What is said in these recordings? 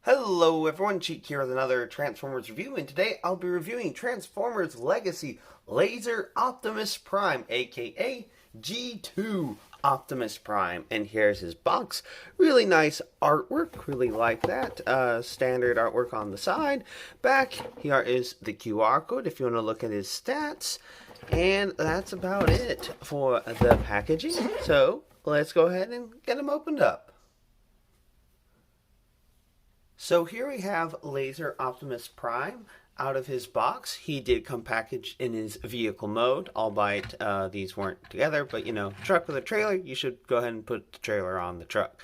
Hello everyone, Cheek here with another Transformers review, and today I'll be reviewing Transformers Legacy Laser Optimus Prime, aka G2 Optimus Prime. And here's his box. Really nice artwork, really like that. Standard artwork on the side. Back, here is the QR code if you want to look at his stats. And that's about it for the packaging. So, let's go ahead and get him opened up. So here we have Laser Optimus Prime out of his box. He did come packaged in his vehicle mode, albeit these weren't together, but you know, truck with a trailer, you should go ahead and put the trailer on the truck.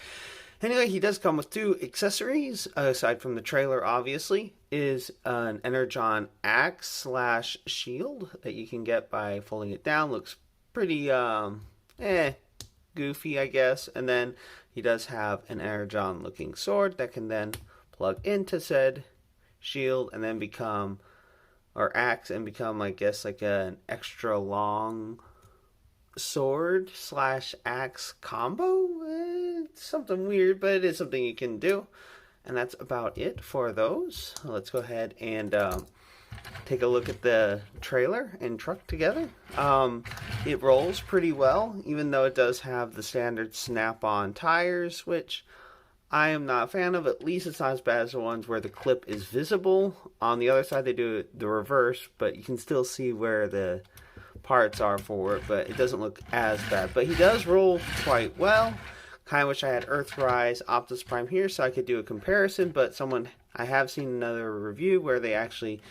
Anyway, he does come with two accessories, aside from the trailer, obviously, is an Energon axe slash shield that you can get by folding it down. Looks pretty, goofy, I guess. And then he does have an Energon looking sword that can then plug into said shield and then become, or axe and become, I guess, like an extra long sword slash axe combo. It's something weird, but it is something you can do. And that's about it for those. Let's go ahead and take a look at the trailer and truck together. It rolls pretty well, even though it does have the standard snap-on tires, which I am not a fan of. At least it's not as bad as the ones where the clip is visible. On the other side, they do the reverse, but you can still see where the parts are for it, but it doesn't look as bad. But he does roll quite well. Kind of wish I had Earthrise Optimus Prime here so I could do a comparison, but I have seen another review where they actually,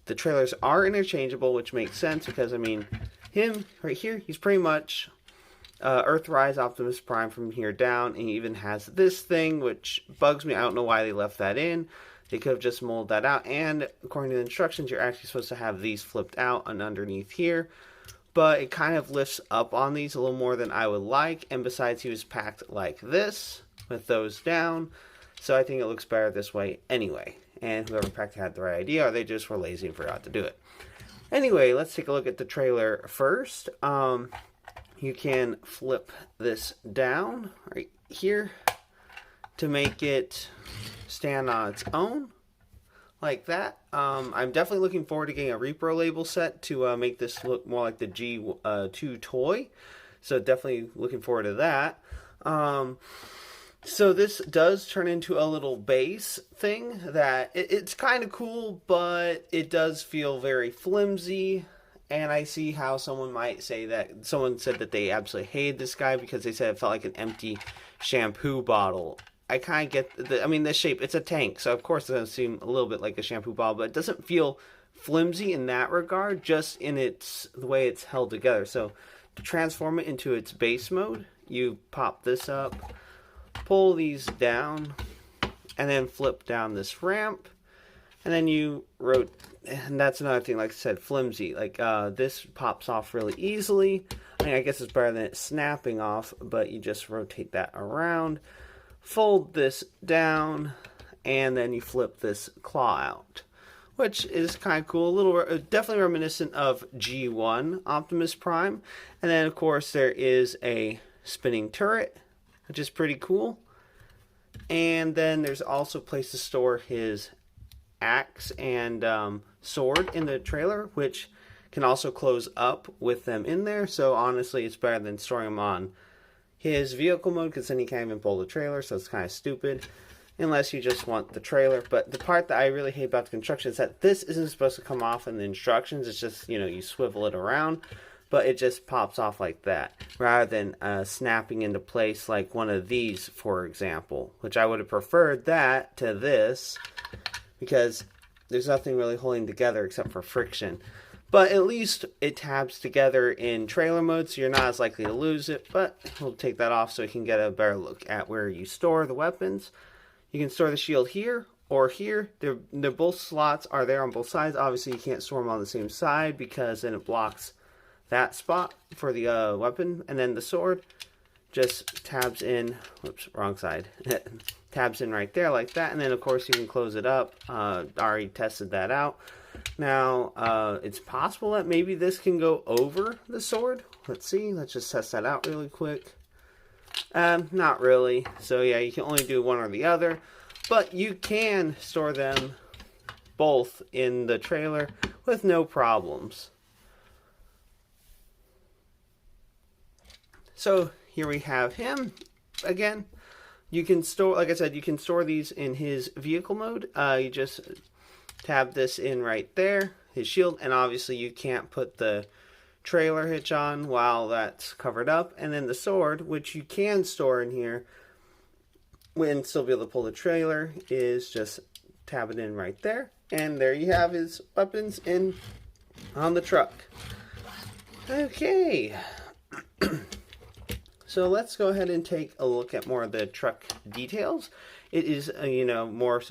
the trailers are interchangeable, which makes sense because, I mean, him right here, he's pretty much Earthrise Optimus Prime from here down, and he even has this thing, which bugs me. I don't know why they left that in. They could have just molded that out, and according to the instructions, you're actually supposed to have these flipped out and underneath here, but it kind of lifts up on these a little more than I would like, and besides, he was packed like this, with those down, so I think it looks better this way anyway, and whoever packed had the right idea, or they just were lazy and forgot to do it. Anyway, let's take a look at the trailer first. You can flip this down right here to make it stand on its own, like that. I'm definitely looking forward to getting a repro label set to make this look more like the G2 toy. So definitely looking forward to that. So this does turn into a little base thing that it's kind of cool, but it does feel very flimsy. And I see how someone might say that. Someone said that they absolutely hated this guy because they said it felt like an empty shampoo bottle. I kind of get the shape, it's a tank, so of course it doesn't seem a little bit like a shampoo bottle, but it doesn't feel flimsy in that regard, just in the way it's held together. So to transform it into its base mode, you pop this up, pull these down, and then flip down this ramp, and then you rotate. And that's another thing, like I said, flimsy. Like, this pops off really easily. I mean, I guess it's better than it snapping off, but you just rotate that around, fold this down, and then you flip this claw out, which is kind of cool. A little, definitely reminiscent of G1 Optimus Prime. And then, of course, there is a spinning turret, which is pretty cool. And then there's also a place to store his axe and sword in the trailer, which can also close up with them in there. So honestly, it's better than storing them on his vehicle mode, because then you can't even pull the trailer, so it's kind of stupid unless you just want the trailer. But the part that I really hate about the construction is that this isn't supposed to come off in the instructions. It's just, you know, you swivel it around, but it just pops off like that, rather than snapping into place like one of these, for example, which I would have preferred that to this, because there's nothing really holding together except for friction. But at least it tabs together in trailer mode, so you're not as likely to lose it. But we'll take that off so you can get a better look at where you store the weapons. You can store the shield here or here. They're both slots are there on both sides. Obviously, you can't store them on the same side because then it blocks that spot for the weapon. And then the sword just tabs in. Whoops, wrong side. Tabs in right there like that, and then of course you can close it up. Already tested that out. Now it's possible that maybe this can go over the sword. Let's see, let's just test that out really quick. Not really. So yeah, you can only do one or the other. but you can store them both in the trailer with no problems. So here we have him again. You can store, like I said, you can store these in his vehicle mode. You just tab this in right there, his shield, and obviously you can't put the trailer hitch on while that's covered up. And then the sword, which you can store in here and still be able to pull the trailer, is just tab it in right there. And there you have his weapons on the truck. Okay. So let's go ahead and take a look at more of the truck details. It is, more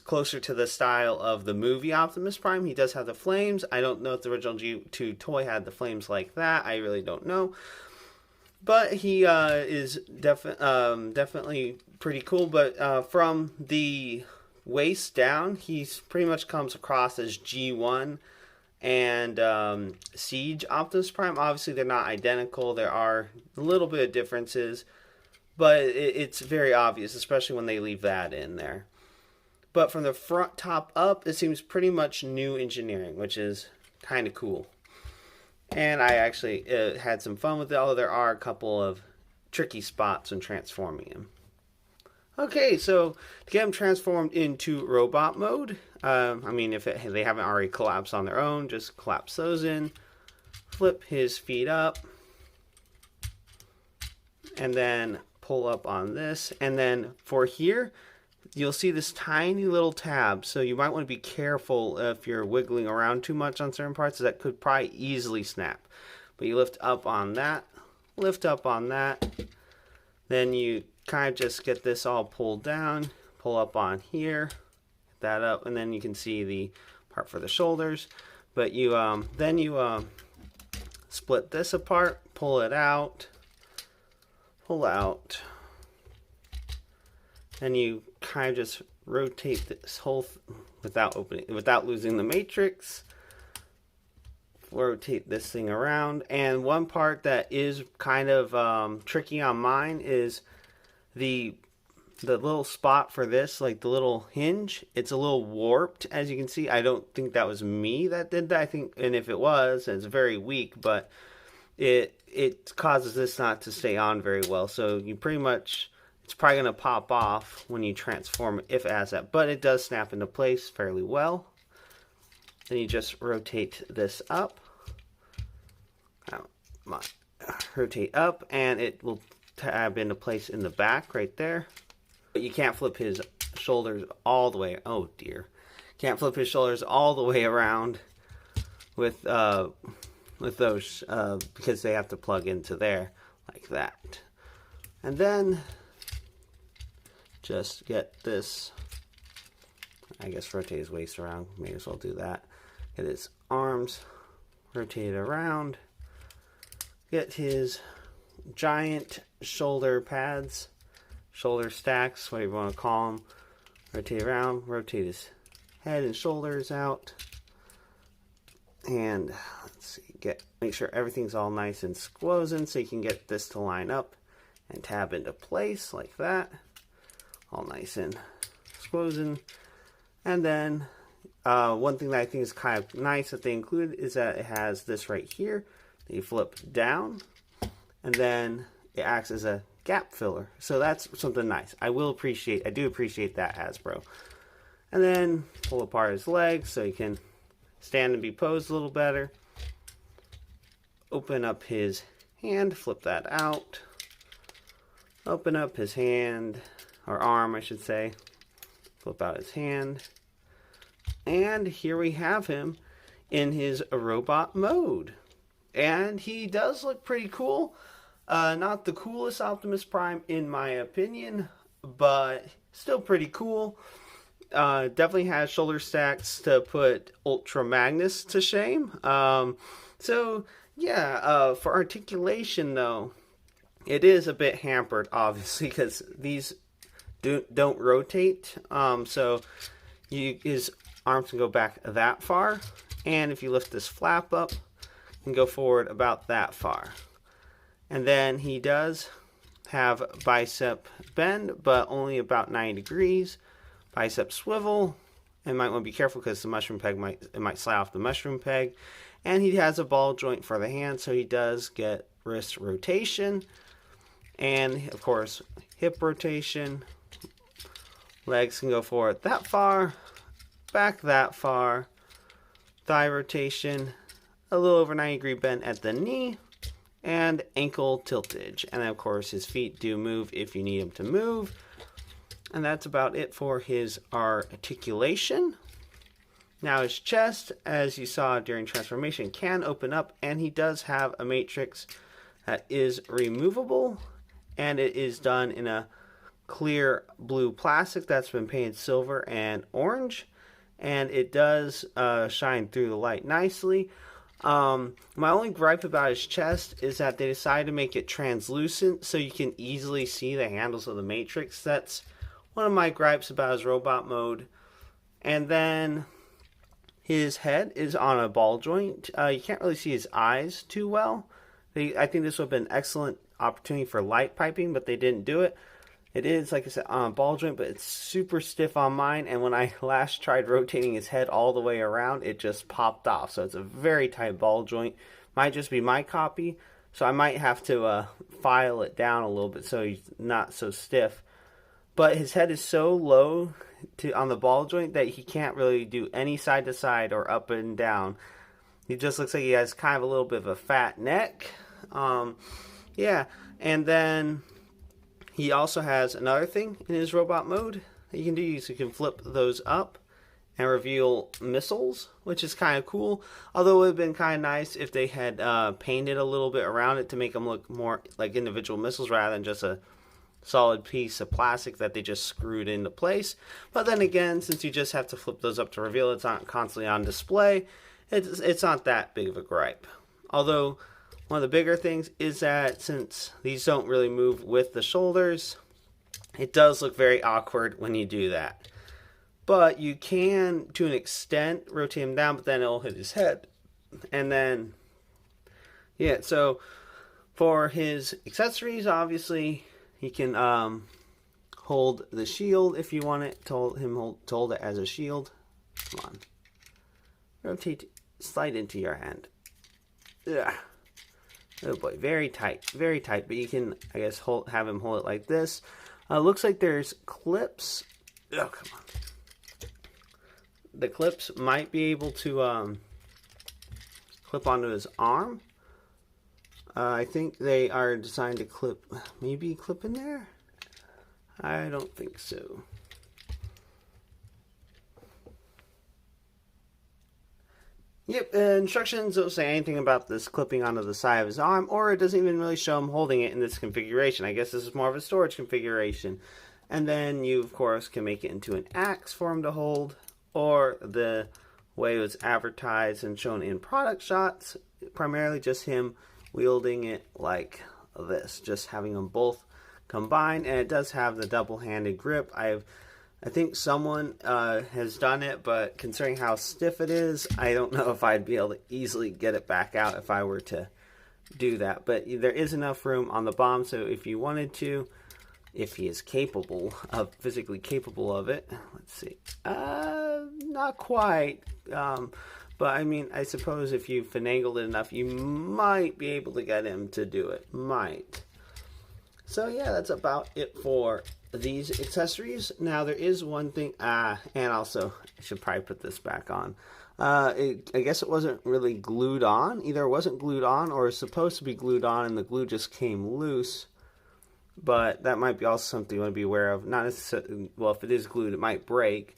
closer to the style of the movie Optimus Prime. He does have the flames. I don't know if the original G2 toy had the flames like that. I really don't know. But he is definitely pretty cool. But from the waist down, he pretty much comes across as G1 and Siege Optimus Prime. Obviously, they're not identical. There are a little bit of differences, but it's very obvious, especially when they leave that in there. But from the front top up, it seems pretty much new engineering, which is kind of cool. And I actually had some fun with it, although there are a couple of tricky spots when transforming him. Okay, so to get him transformed into robot mode, if they haven't already collapsed on their own, just collapse those in, flip his feet up, and then pull up on this. And then for here, you'll see this tiny little tab, so you might want to be careful if you're wiggling around too much on certain parts, that could probably easily snap. But you lift up on that, then you kind of just get this all pulled down, pull up on here, get that up, and then you can see the part for the shoulders. But you then you split this apart, pull it out, pull out, and you kind of just rotate this whole without losing the matrix. Rotate this thing around. And one part that is kind of tricky on mine is the little spot for this, like the little hinge. It's a little warped, as you can see. I don't think that was me that did that. I think, and if it was, it's very weak, but it causes this not to stay on very well. So you pretty much, it's probably going to pop off when you transform it, if it has that. But it does snap into place fairly well. Then you just rotate this up. Rotate up, and it will tab into place in the back right there. But you can't flip his shoulders all the way. Oh dear. Can't flip his shoulders all the way around with those because they have to plug into there like that. And then just get this, I guess, rotate his waist around. May as well do that. Get his arms rotate around. Get his giant shoulder pads, shoulder stacks, whatever you want to call them. Rotate around, rotate his head and shoulders out. And let's see, make sure everything's all nice and squozen so you can get this to line up and tab into place like that. All nice and squozen. And then one thing that I think is kind of nice that they included is that it has this right here that you flip down, and then it acts as a gap filler. So that's something nice. I do appreciate that, Hasbro. And then pull apart his legs so he can stand and be posed a little better. Open up his hand, flip that out. Open up his hand, or arm I should say. Flip out his hand. And here we have him in his robot mode. And he does look pretty cool. Not the coolest Optimus Prime in my opinion, but still pretty cool. Definitely has shoulder stacks to put Ultra Magnus to shame. So yeah, for articulation though, it is a bit hampered, obviously, because these don't rotate. So his arms can go back that far, and if you lift this flap up, you can go forward about that far. And then he does have bicep bend, but only about 90 degrees. bicep swivel. And might want to be careful because the mushroom peg might slide off the mushroom peg. And he has a ball joint for the hand, so he does get wrist rotation. And, of course, hip rotation. Legs can go forward that far, back that far. Thigh rotation, a little over 90-degree bend at the knee, and ankle tiltage. And then, of course, his feet do move if you need him to move. And that's about it for his articulation. Now his chest, as you saw during transformation, can open up, and he does have a matrix that is removable, and it is done in a clear blue plastic that's been painted silver and orange, and it does shine through the light nicely. My only gripe about his chest is that they decided to make it translucent so you can easily see the handles of the matrix. That's one of my gripes about his robot mode. And then his head is on a ball joint. You can't really see his eyes too well. I think this would have been an excellent opportunity for light piping, but they didn't do it. It is, like I said, on a ball joint, but it's super stiff on mine. And when I last tried rotating his head all the way around, it just popped off. So it's a very tight ball joint. Might just be my copy. So I might have to file it down a little bit so he's not so stiff. But his head is so low on the ball joint that he can't really do any side to side or up and down. He just looks like he has kind of a little bit of a fat neck. Yeah, and then he also has another thing in his robot mode that you can do. So you can flip those up and reveal missiles, which is kind of cool. Although it would have been kind of nice if they had painted a little bit around it to make them look more like individual missiles rather than just a solid piece of plastic that they just screwed into place. But then again, since you just have to flip those up to reveal, it's not constantly on display. It's not that big of a gripe. Although one of the bigger things is that since these don't really move with the shoulders, it does look very awkward when you do that. But you can, to an extent, rotate him down, but then it'll hit his head. And then, yeah, so for his accessories, obviously, he can hold the shield if you want it to hold it as a shield. Come on. Rotate, slide into your hand. Ugh. Oh boy, very tight, but you can, I guess, have him hold it like this. Looks like there's clips. Oh, come on. The clips might be able to clip onto his arm. I think they are designed to clip in there? I don't think so. Yep, instructions don't say anything about this clipping onto the side of his arm, or it doesn't even really show him holding it in this configuration. I guess this is more of a storage configuration. And then you, of course, can make it into an axe for him to hold, or the way it was advertised and shown in product shots, primarily just him wielding it like this, just having them both combined. And it does have the double-handed grip. I think someone has done it, but considering how stiff it is, I don't know if I'd be able to easily get it back out if I were to do that. But there is enough room on the bomb, so if you wanted to, if he is physically capable of it. Let's see. Not quite. But I mean, I suppose if you finagled it enough, you might be able to get him to do it. Might. So yeah, that's about it for these accessories. Now there is one thing, and also I should probably put this back on. I guess it wasn't really glued on. Either it wasn't glued on or it's supposed to be glued on and the glue just came loose. But that might be also something you want to be aware of. Not necessarily, well, if it is glued, it might break.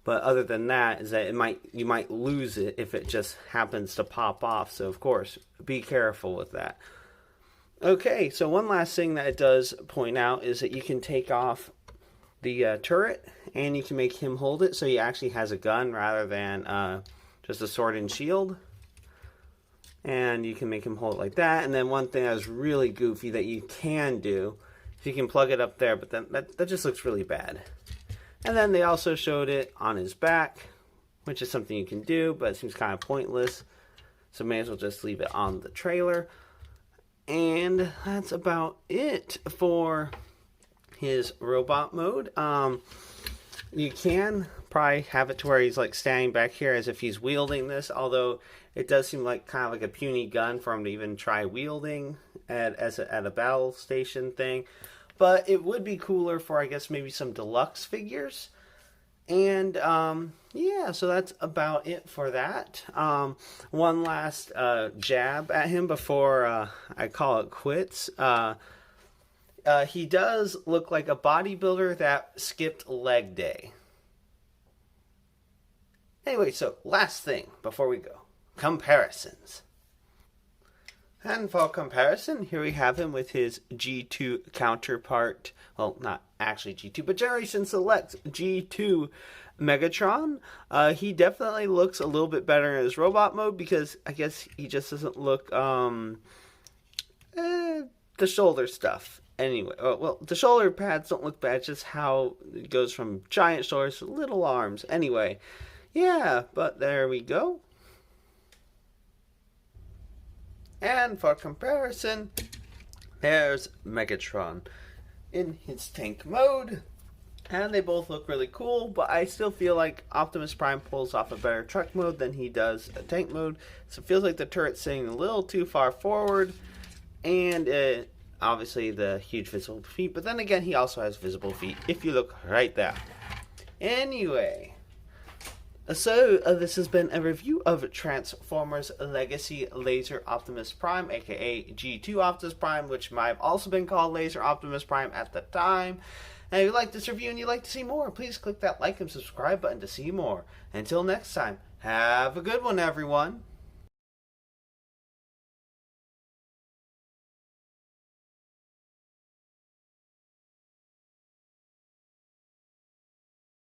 But other than that, is that you might lose it if it just happens to pop off. So of course, be careful with that. Okay, so one last thing that it does point out is that you can take off the turret and you can make him hold it so he actually has a gun rather than just a sword and shield. And you can make him hold it like that. And then one thing that was really goofy that you can do is you can plug it up there, but then that just looks really bad. And then they also showed it on his back, which is something you can do, but it seems kind of pointless. So may as well just leave it on the trailer. And that's about it for his robot mode. You can probably have it to where he's like standing back here as if he's wielding this, although it does seem like kind of like a puny gun for him to even try wielding at a battle station thing. But it would be cooler for, I guess, maybe some deluxe figures. And yeah, so that's about it for that. One last jab at him before I call it quits. He does look like a bodybuilder that skipped leg day. Anyway, so last thing before we go. Comparisons. And for comparison, here we have him with his G2 counterpart. Well, not actually G2, but Generation Select G2 Megatron. He definitely looks a little bit better in his robot mode because I guess he just doesn't look the shoulder stuff. Anyway, well, the shoulder pads don't look bad, just how it goes from giant shoulders to little arms. Anyway, yeah, but there we go. And for comparison, there's Megatron in his tank mode. And they both look really cool, but I still feel like Optimus Prime pulls off a better truck mode than he does a tank mode. So it feels like the turret's sitting a little too far forward. And obviously the huge visible feet. But then again, he also has visible feet if you look right there. Anyway. So, this has been a review of Transformers Legacy Laser Optimus Prime, aka G2 Optimus Prime, which might have also been called Laser Optimus Prime at the time. And if you like this review and you'd like to see more, please click that like and subscribe button to see more. Until next time, have a good one, everyone.